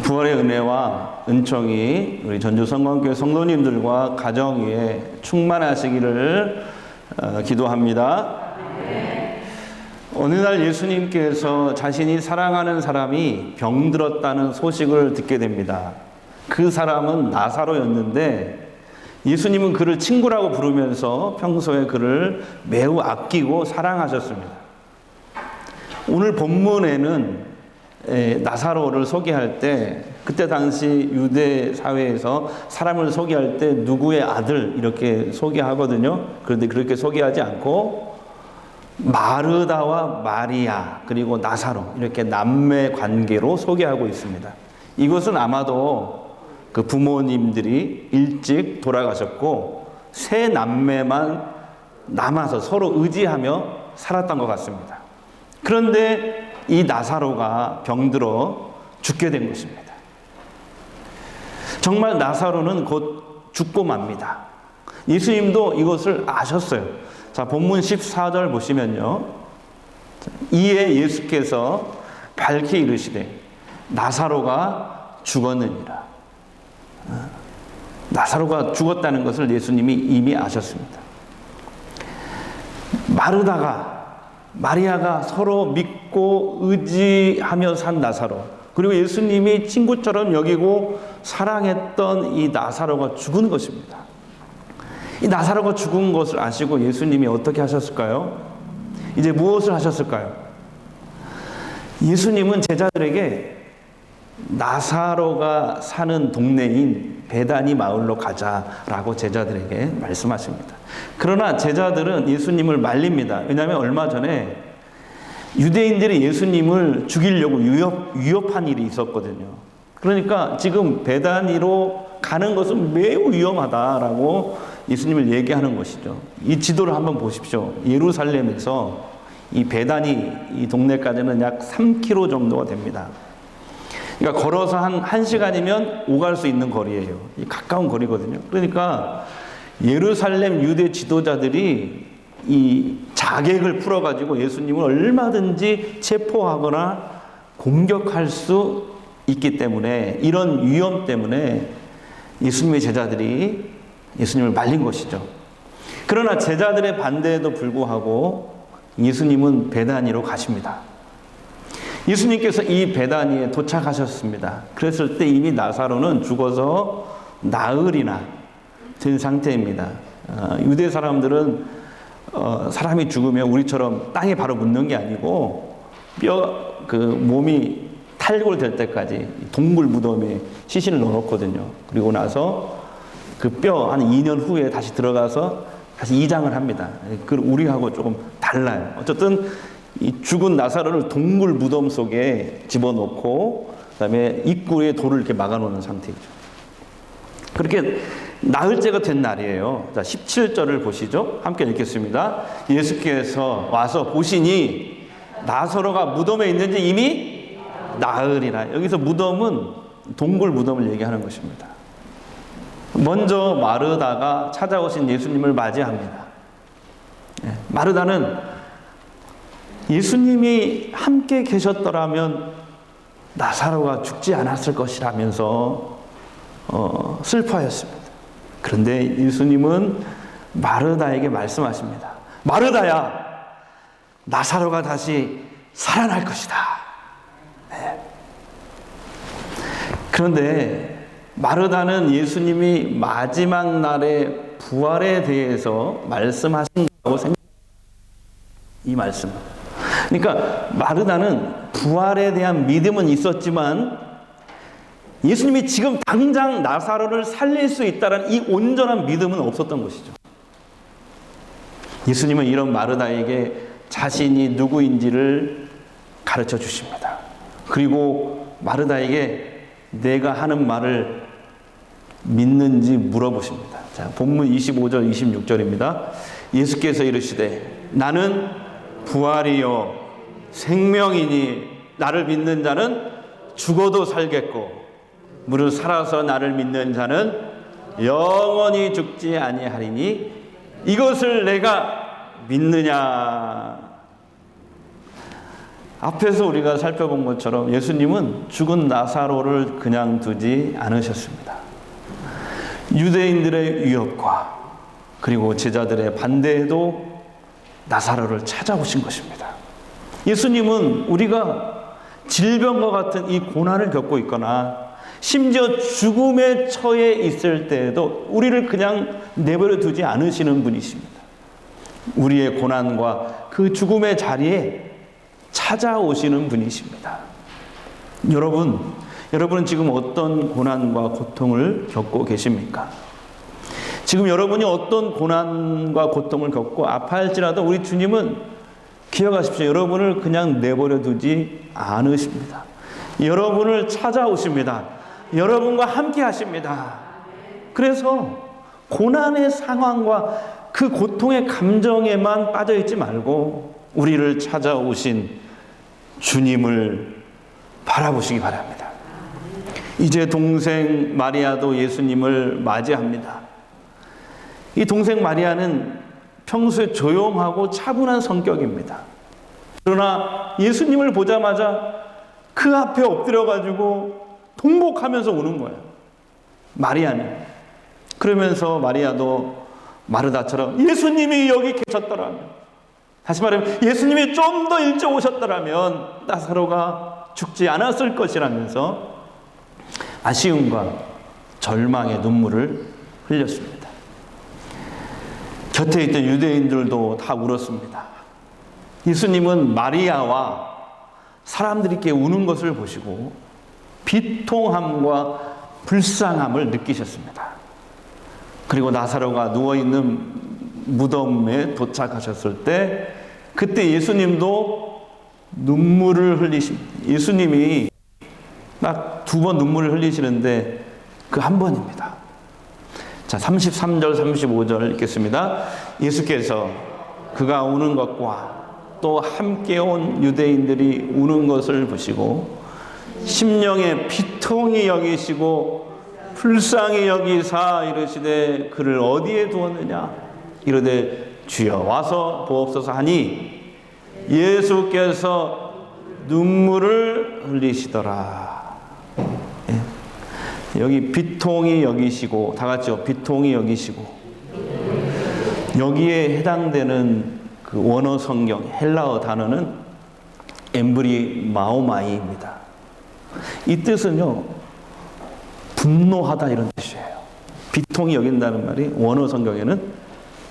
부활의 은혜와 은총이 우리 전주성광교회 성도님들과 가정 위에 충만하시기를 기도합니다. 어느 날 예수님께서 자신이 사랑하는 사람이 병들었다는 소식을 듣게 됩니다. 그 사람은 나사로였는데 예수님은 그를 친구라고 부르면서 평소에 그를 매우 아끼고 사랑하셨습니다. 오늘 본문에는 나사로를 소개할 때, 그때 당시 유대 사회에서 사람을 소개할 때 누구의 아들 이렇게 소개하거든요. 그런데 그렇게 소개하지 않고 마르다와 마리아 그리고 나사로 이렇게 남매 관계로 소개하고 있습니다. 이것은 아마도 그 부모님들이 일찍 돌아가셨고 세 남매만 남아서 서로 의지하며 살았던 것 같습니다. 그런데 이 나사로가 병들어 죽게 된 것입니다. 정말 나사로는 곧 죽고 맙니다. 예수님도 이것을 아셨어요. 자, 본문 14절 보시면요. 이에 예수께서 밝히 이르시되 나사로가 죽었느니라. 나사로가 죽었다는 것을 예수님이 이미 아셨습니다. 마리아가 서로 믿고 의지하며 산 나사로, 그리고 예수님이 친구처럼 여기고 사랑했던 이 나사로가 죽은 것입니다. 이 나사로가 죽은 것을 아시고 예수님이 어떻게 하셨을까요? 이제 무엇을 하셨을까요? 예수님은 제자들에게 나사로가 사는 동네인 베다니 마을로 가자라고 제자들에게 말씀하십니다. 그러나 제자들은 예수님을 말립니다. 왜냐하면 얼마 전에 유대인들이 예수님을 죽이려고 위협한 일이 있었거든요. 그러니까 지금 베다니로 가는 것은 매우 위험하다라고 예수님을 얘기하는 것이죠. 이 지도를 한번 보십시오. 예루살렘에서 이 베다니 이 동네까지는 약 3km 정도가 됩니다. 그러니까 걸어서 한 1시간이면 오갈 수 있는 거리예요. 가까운 거리거든요. 그러니까 예루살렘 유대 지도자들이 이 자객을 풀어가지고 예수님을 얼마든지 체포하거나 공격할 수 있기 때문에, 이런 위험 때문에 예수님의 제자들이 예수님을 말린 것이죠. 그러나 제자들의 반대에도 불구하고 예수님은 베다니로 가십니다. 예수님께서 이 베다니에 도착하셨습니다. 그랬을 때 이미 나사로는 죽어서 나흘이나 된 상태입니다. 유대 사람들은 사람이 죽으면 우리처럼 땅에 바로 묻는 게 아니고 몸이 탈골될 때까지 동굴 무덤에 시신을 넣어놓거든요. 그리고 나서 그 뼈 한 2년 후에 다시 들어가서 다시 이장을 합니다. 그 우리하고 조금 달라요. 어쨌든 이 죽은 나사로를 동굴 무덤 속에 집어넣고 그다음에 입구에 돌을 이렇게 막아놓는 상태이죠. 그렇게 나흘째가 된 날이에요. 자, 17절을 보시죠. 함께 읽겠습니다. 예수께서 와서 보시니 나사로가 무덤에 있는지 이미 나흘이나. 여기서 무덤은 동굴 무덤을 얘기하는 것입니다. 먼저 마르다가 찾아오신 예수님을 맞이합니다. 마르다는 예수님이 함께 계셨더라면 나사로가 죽지 않았을 것이라면서 슬퍼했습니다. 그런데 예수님은 마르다에게 말씀하십니다. 마르다야, 나사로가 다시 살아날 것이다. 네. 그런데 마르다는 예수님이 마지막 날의 부활에 대해서 말씀하신다고 생각합니다. 이 말씀. 그러니까 마르다는 부활에 대한 믿음은 있었지만 예수님이 지금 당장 나사로를 살릴 수 있다는 이 온전한 믿음은 없었던 것이죠. 예수님은 이런 마르다에게 자신이 누구인지를 가르쳐 주십니다. 그리고 마르다에게 내가 하는 말을 믿는지 물어보십니다. 자, 본문 25절 26절입니다. 예수께서 이르시되 나는 부활이요 생명이니 나를 믿는 자는 죽어도 살겠고 무릇 살아서 나를 믿는 자는 영원히 죽지 아니하리니 이것을 내가 믿느냐. 앞에서 우리가 살펴본 것처럼 예수님은 죽은 나사로를 그냥 두지 않으셨습니다. 유대인들의 위협과 그리고 제자들의 반대에도 나사로를 찾아오신 것입니다. 예수님은 우리가 질병과 같은 이 고난을 겪고 있거나 심지어 죽음에 처해 있을 때에도 우리를 그냥 내버려 두지 않으시는 분이십니다. 우리의 고난과 그 죽음의 자리에 찾아오시는 분이십니다. 여러분은 지금 어떤 고난과 고통을 겪고 계십니까? 지금 여러분이 어떤 고난과 고통을 겪고 아파할지라도 우리 주님은 기억하십시오. 여러분을 그냥 내버려 두지 않으십니다. 여러분을 찾아오십니다. 여러분과 함께 하십니다. 그래서 고난의 상황과 그 고통의 감정에만 빠져있지 말고 우리를 찾아오신 주님을 바라보시기 바랍니다. 이제 동생 마리아도 예수님을 맞이합니다. 이 동생 마리아는 평소에 조용하고 차분한 성격입니다. 그러나 예수님을 보자마자 그 앞에 엎드려가지고 통곡하면서 우는 거예요. 마리아는. 그러면서 마리아도 마르다처럼 예수님이 여기 계셨더라면, 다시 말하면 예수님이 좀 더 일찍 오셨더라면 나사로가 죽지 않았을 것이라면서 아쉬움과 절망의 눈물을 흘렸습니다. 곁에 있던 유대인들도 다 울었습니다. 예수님은 마리아와 사람들이 이렇게 우는 것을 보시고 비통함과 불쌍함을 느끼셨습니다. 그리고 나사로가 누워있는 무덤에 도착하셨을 때 그때 예수님도 눈물을 흘리십니다. 예수님이 딱 2번 눈물을 흘리시는데 그 한 번입니다. 자, 33절 35절 읽겠습니다. 예수께서 그가 우는 것과 또 함께 온 유대인들이 우는 것을 보시고 심령에 비통히 여기시고 불쌍히 여기사 이르시되 그를 어디에 두었느냐 이르되 주여 와서 보옵소서 하니 예수께서 눈물을 흘리시더라. 예. 여기 비통히 여기시고 다 같이요. 비통히 여기시고 여기에 해당되는 그 원어 성경 헬라어 단어는 엠브리 마오마이입니다. 이 뜻은요 분노하다 이런 뜻이에요. 비통히 여긴다는 말이 원어 성경에는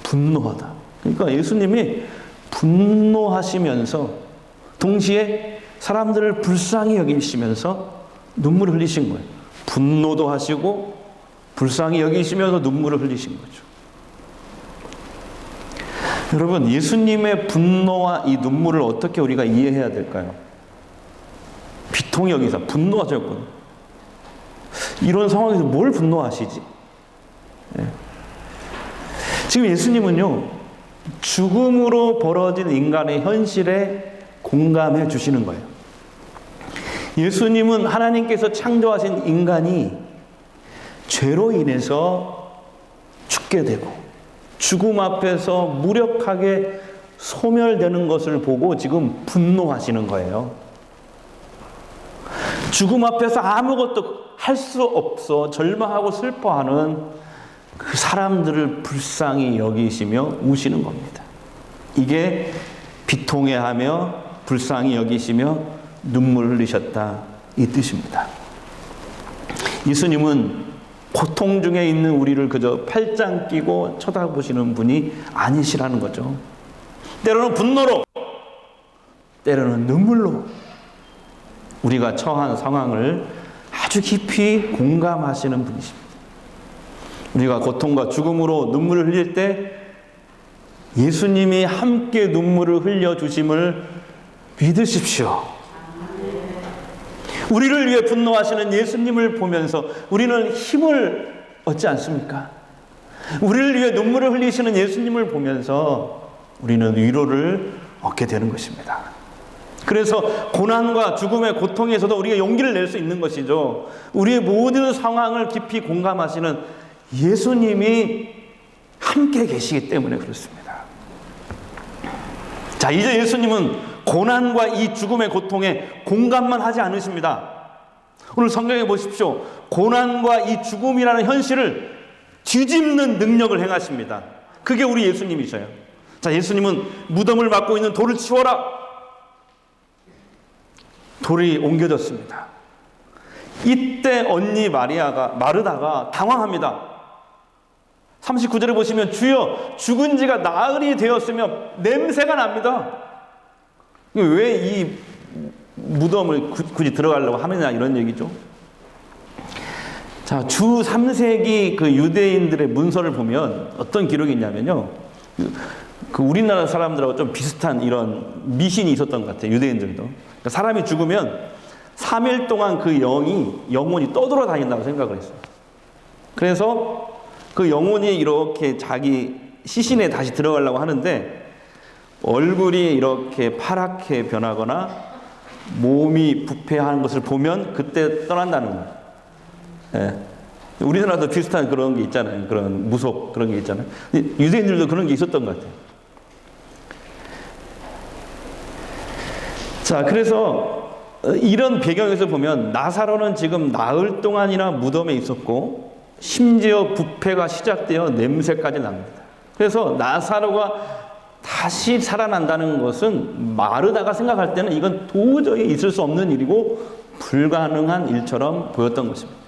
분노하다. 그러니까 예수님이 분노하시면서 동시에 사람들을 불쌍히 여기시면서 눈물을 흘리신 거예요. 분노도 하시고 불쌍히 여기시면서 눈물을 흘리신 거죠. 여러분, 예수님의 분노와 이 눈물을 어떻게 우리가 이해해야 될까요? 비통히 여기사 분노하셨거든요. 이런 상황에서 뭘 분노하시지? 네. 지금 예수님은요 죽음으로 벌어진 인간의 현실에 공감해 주시는 거예요. 예수님은 하나님께서 창조하신 인간이 죄로 인해서 죽게 되고 죽음 앞에서 무력하게 소멸되는 것을 보고 지금 분노하시는 거예요. 죽음 앞에서 아무것도 할 수 없어 절망하고 슬퍼하는 그 사람들을 불쌍히 여기시며 우시는 겁니다. 이게 비통해하며 불쌍히 여기시며 눈물 흘리셨다 이 뜻입니다. 예수님은 고통 중에 있는 우리를 그저 팔짱 끼고 쳐다보시는 분이 아니시라는 거죠. 때로는 분노로, 때로는 눈물로 우리가 처한 상황을 아주 깊이 공감하시는 분이십니다. 우리가 고통과 죽음으로 눈물을 흘릴 때 예수님이 함께 눈물을 흘려주심을 믿으십시오. 우리를 위해 분노하시는 예수님을 보면서 우리는 힘을 얻지 않습니까? 우리를 위해 눈물을 흘리시는 예수님을 보면서 우리는 위로를 얻게 되는 것입니다. 그래서 고난과 죽음의 고통에서도 우리가 용기를 낼 수 있는 것이죠. 우리의 모든 상황을 깊이 공감하시는 예수님이 함께 계시기 때문에 그렇습니다. 자, 이제 예수님은 고난과 이 죽음의 고통에 공감만 하지 않으십니다. 오늘 성경에 보십시오. 고난과 이 죽음이라는 현실을 뒤집는 능력을 행하십니다. 그게 우리 예수님이셔요. 자, 예수님은 무덤을 막고 있는 돌을 치워라. 돌이 옮겨졌습니다. 이때 언니 마르다가 당황합니다. 39절에 보시면 주여 죽은 지가 나흘이 되었으며 냄새가 납니다. 왜 이 무덤을 굳이 들어가려고 하느냐 이런 얘기죠. 자, 주 3세기 그 유대인들의 문서를 보면 어떤 기록이 있냐면요. 그 우리나라 사람들하고 좀 비슷한 이런 미신이 있었던 것 같아요. 유대인들도. 그러니까 사람이 죽으면 3일 동안 그 영혼이 떠돌아다닌다고 생각을 했어요. 그래서 그 영혼이 이렇게 자기 시신에 다시 들어가려고 하는데 얼굴이 이렇게 파랗게 변하거나 몸이 부패하는 것을 보면 그때 떠난다는 거예요. 예. 우리나라도 비슷한 그런 게 있잖아요. 그런 무속 그런 게 있잖아요. 유대인들도 그런 게 있었던 것 같아요. 자, 그래서 이런 배경에서 보면 나사로는 지금 나흘 동안이나 무덤에 있었고 심지어 부패가 시작되어 냄새까지 납니다. 그래서 나사로가 다시 살아난다는 것은 마르다가 생각할 때는 이건 도저히 있을 수 없는 일이고 불가능한 일처럼 보였던 것입니다.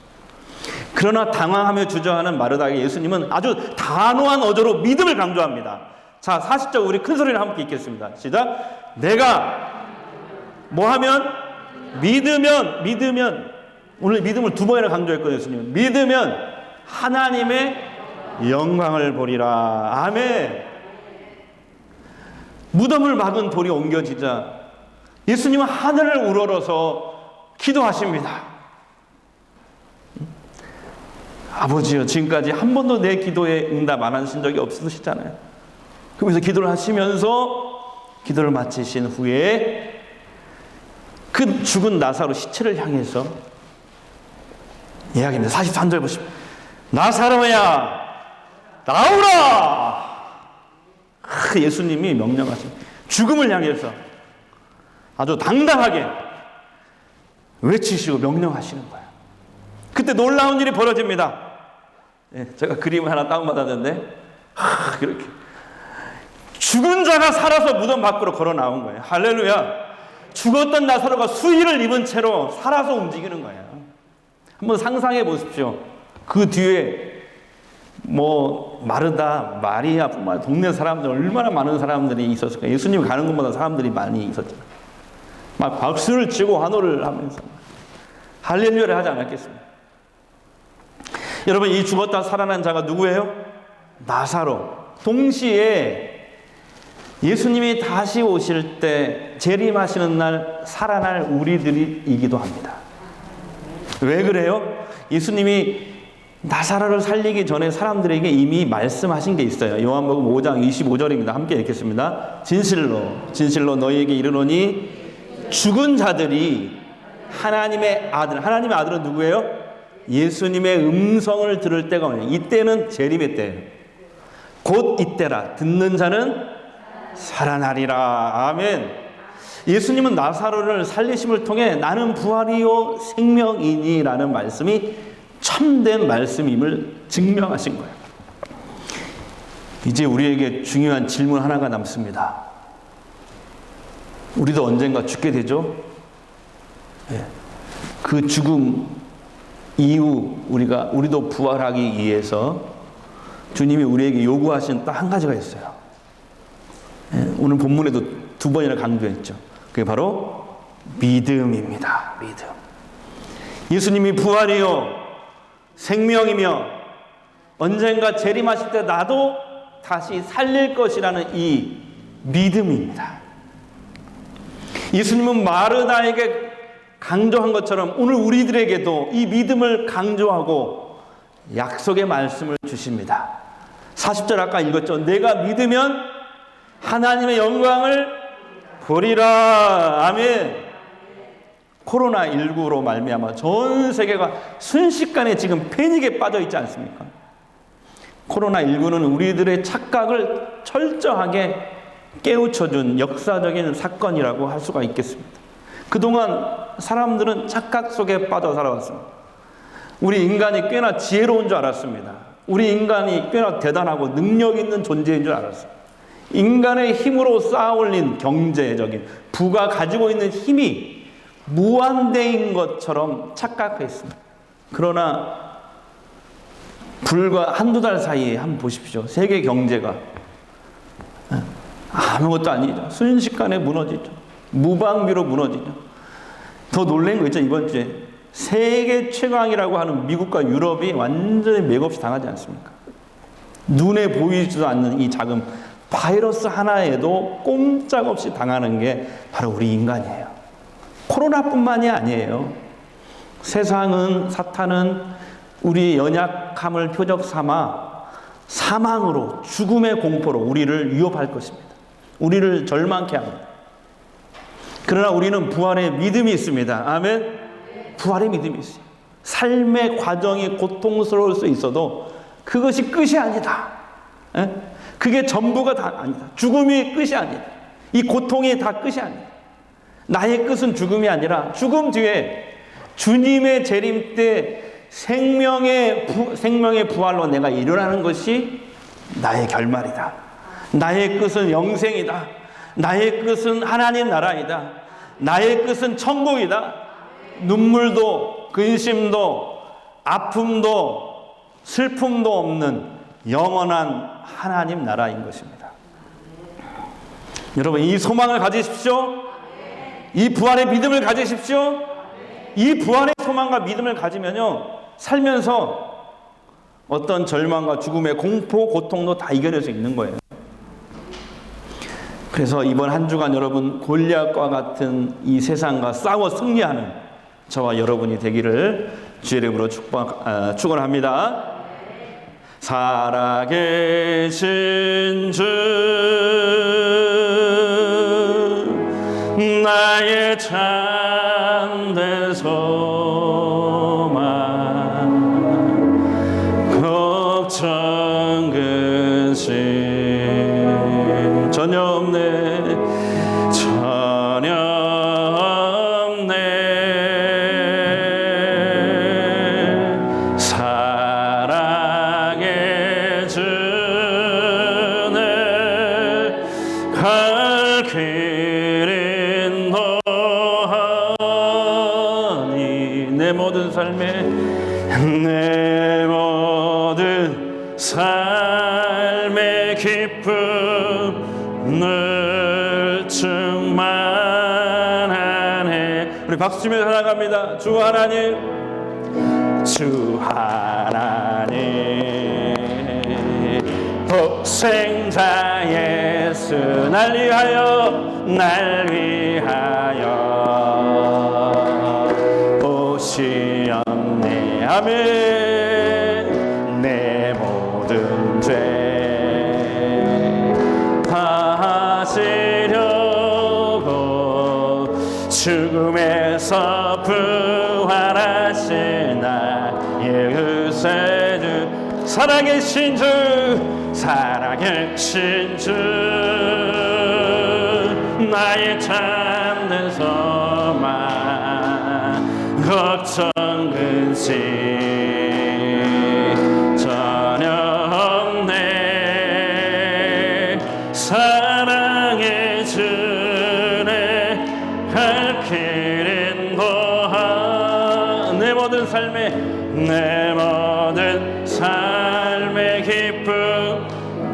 그러나 당황하며 주저하는 마르다에게 예수님은 아주 단호한 어조로 믿음을 강조합니다. 자, 40절 우리 큰 소리를 함께 읽겠습니다. 시작. 내가 뭐하면? 믿으면 오늘 믿음을 2번이나 강조했거든요. 예수님은 믿으면 하나님의 영광을 보리라. 아멘. 무덤을 막은 돌이 옮겨지자 예수님은 하늘을 우러러서 기도하십니다. 아버지여, 지금까지 한 번도 내 기도에 응답 안 하신 적이 없으시잖아요. 그러면서 기도를 하시면서 기도를 마치신 후에 그 죽은 나사로 시체를 향해서 이야기입니다. 43절 보시면 나사로야 나오라. 예수님이 명령하신 죽음을 향해서 아주 당당하게 외치시고 명령하시는 거예요. 그때 놀라운 일이 벌어집니다. 예, 제가 그림을 하나 다운받았는데 이렇게 죽은 자가 살아서 무덤 밖으로 걸어 나온 거예요. 할렐루야. 죽었던 나사로가 수의를 입은 채로 살아서 움직이는 거예요. 한번 상상해 보십시오. 그 뒤에 마르다, 마리아뿐만 동네 사람들 얼마나 많은 사람들이 있었을까. 예수님 가는 곳마다 사람들이 많이 있었잖아요. 막 박수를 치고 환호를 하면서 할렐루야를 하지 않았겠습니까? 여러분, 이 죽었다 살아난 자가 누구예요? 나사로. 동시에 예수님이 다시 오실 때 재림하시는 날 살아날 우리들이기도 합니다. 왜 그래요? 예수님이 나사로를 살리기 전에 사람들에게 이미 말씀하신 게 있어요. 요한복음 5장 25절입니다. 함께 읽겠습니다. 진실로 너희에게 이르노니 죽은 자들이 하나님의 아들은 누구예요? 예수님의 음성을 들을 때가 오냐. 이때는 재림의 때예요. 곧 이때라. 듣는 자는 살아나리라. 아멘. 예수님은 나사로를 살리심을 통해 나는 부활이요 생명이니 라는 말씀이 참된 말씀임을 증명하신 거예요. 이제 우리에게 중요한 질문 하나가 남습니다. 우리도 언젠가 죽게 되죠? 네. 그 죽음 이후 우리도 부활하기 위해서 주님이 우리에게 요구하신 딱 한 가지가 있어요. 네. 오늘 본문에도 2번이나 강조했죠. 그게 바로 믿음입니다. 믿음. 예수님이 부활이요 생명이며 언젠가 재림하실 때 나도 다시 살릴 것이라는 이 믿음입니다. 예수님은 마르다에게 강조한 것처럼 오늘 우리들에게도 이 믿음을 강조하고 약속의 말씀을 주십니다. 40절 아까 읽었죠. 내가 믿으면 하나님의 영광을 보리라. 아멘. 코로나19로 말미암아 전 세계가 순식간에 지금 패닉에 빠져 있지 않습니까? 코로나19는 우리들의 착각을 철저하게 깨우쳐준 역사적인 사건이라고 할 수가 있겠습니다. 그동안 사람들은 착각 속에 빠져 살아왔습니다. 우리 인간이 꽤나 지혜로운 줄 알았습니다. 우리 인간이 꽤나 대단하고 능력 있는 존재인 줄 알았어요. 인간의 힘으로 쌓아올린 경제적인 부가 가지고 있는 힘이 무한대인 것처럼 착각했습니다. 그러나 불과 한두 달 사이에 한번 보십시오. 세계 경제가 아무것도 아니죠. 순식간에 무너지죠. 무방비로 무너지죠. 더 놀란 거 있죠. 이번 주에 세계 최강이라고 하는 미국과 유럽이 완전히 맥없이 당하지 않습니까? 눈에 보이지도 않는 이 작은 바이러스 하나에도 꼼짝없이 당하는 게 바로 우리 인간이에요. 코로나뿐만이 아니에요. 세상은, 사탄은 우리 연약함을 표적 삼아 사망으로, 죽음의 공포로 우리를 위협할 것입니다. 우리를 절망케 합니다. 그러나 우리는 부활의 믿음이 있습니다. 아멘. 부활의 믿음이 있어요. 삶의 과정이 고통스러울 수 있어도 그것이 끝이 아니다. 그게 전부가 다 아니다. 죽음이 끝이 아니다. 이 고통이 다 끝이 아니다. 나의 끝은 죽음이 아니라 죽음 뒤에 주님의 재림 때 생명의 부활로 내가 일어나는 것이 나의 결말이다. 나의 끝은 영생이다. 나의 끝은 하나님 나라이다. 나의 끝은 천국이다. 눈물도 근심도 아픔도 슬픔도 없는 영원한 하나님 나라인 것입니다. 여러분, 이 소망을 가지십시오. 이 부활의 믿음을 가지십시오. 이 부활의 소망과 믿음을 가지면요, 살면서 어떤 절망과 죽음의 공포, 고통도 다 이겨낼 수 있는 거예요. 그래서 이번 한 주간 여러분, 골리앗과 같은 이 세상과 싸워 승리하는 저와 여러분이 되기를 주의 이름으로 축원합니다. 살아계신 주, 나의 참된 소망, 걱정 근심 전혀 없네, 전혀 없네. 사랑의 주네, 갈 길은 너하니. 내 모든 삶에, 내 모든 삶의 기쁨 늘 충만하네. 우리 박수 치며 살아갑니다. 주 하나님, 주 하나님, 독생자 예수 날 위하여 오시었네. 아멘. 내 모든 죄 다하시려고 죽음에서 부활하신 나의 구세주, 살아계신 주, 살아계신 주, 나의 참된 소망, 걱정 근심 전혀 없네. 사랑의 주네, 갈 길은 너하. 내 모든 삶에, 내 모든 삶의 기쁨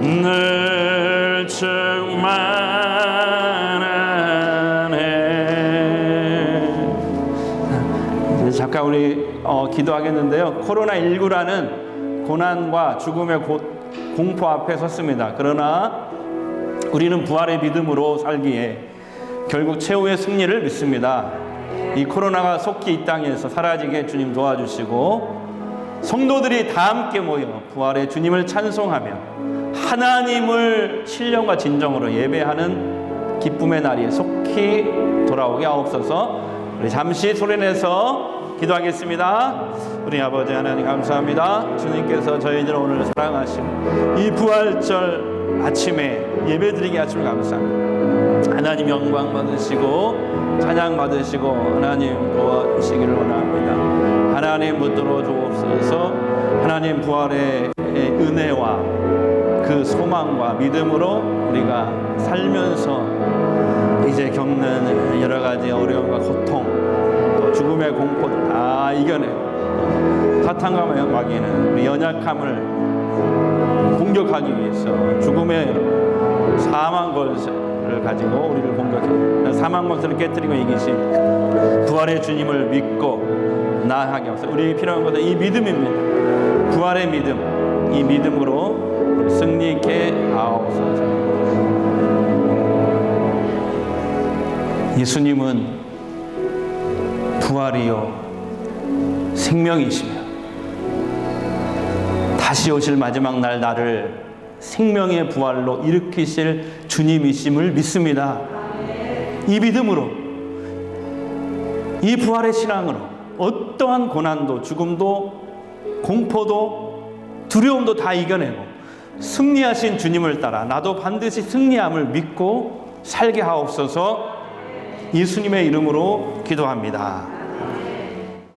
늘 충만하네. 이제 잠깐 우리 기도하겠는데요. 코로나19라는 고난과 죽음의 공포 앞에 섰습니다. 그러나 우리는 부활의 믿음으로 살기에 결국 최후의 승리를 믿습니다. 이 코로나가 속히 이 땅에서 사라지게 주님 도와주시고, 성도들이 다 함께 모여 부활의 주님을 찬송하며 하나님을 신령과 진정으로 예배하는 기쁨의 날이 속히 돌아오게 하옵소서. 우리 잠시 소리내서 기도하겠습니다. 우리 아버지 하나님 감사합니다. 주님께서 저희들을 오늘 사랑하신 이 부활절 아침에 예배드리게 하시면 감사합니다. 하나님 영광 받으시고 찬양 받으시고 하나님 도와주시기를 원합니다. 하나님 붙들어 주옵소서. 하나님 부활의 은혜와 그 소망과 믿음으로 우리가 살면서 이제 겪는 여러 가지 어려움과 고통, 또 죽음의 공포도 다 이겨내고 사탄과 마귀는 우리 연약함을 공격하기 위해서 죽음의 사망 권세를 가지고 우리를 공격해 사망 권세를 깨뜨리고 이기신 부활의 주님을 믿고 나아가게 하소서. 우리에게 필요한 것은 이 믿음입니다. 부활의 믿음, 이 믿음으로 승리케 하옵소서. 예수님은 부활이요 생명이시며 다시 오실 마지막 날 나를 생명의 부활로 일으키실 주님이심을 믿습니다. 이 믿음으로, 이 부활의 신앙으로 어떠한 고난도 죽음도 공포도 두려움도 다 이겨내고 승리하신 주님을 따라 나도 반드시 승리함을 믿고 살게 하옵소서. 예수님의 이름으로 기도합니다.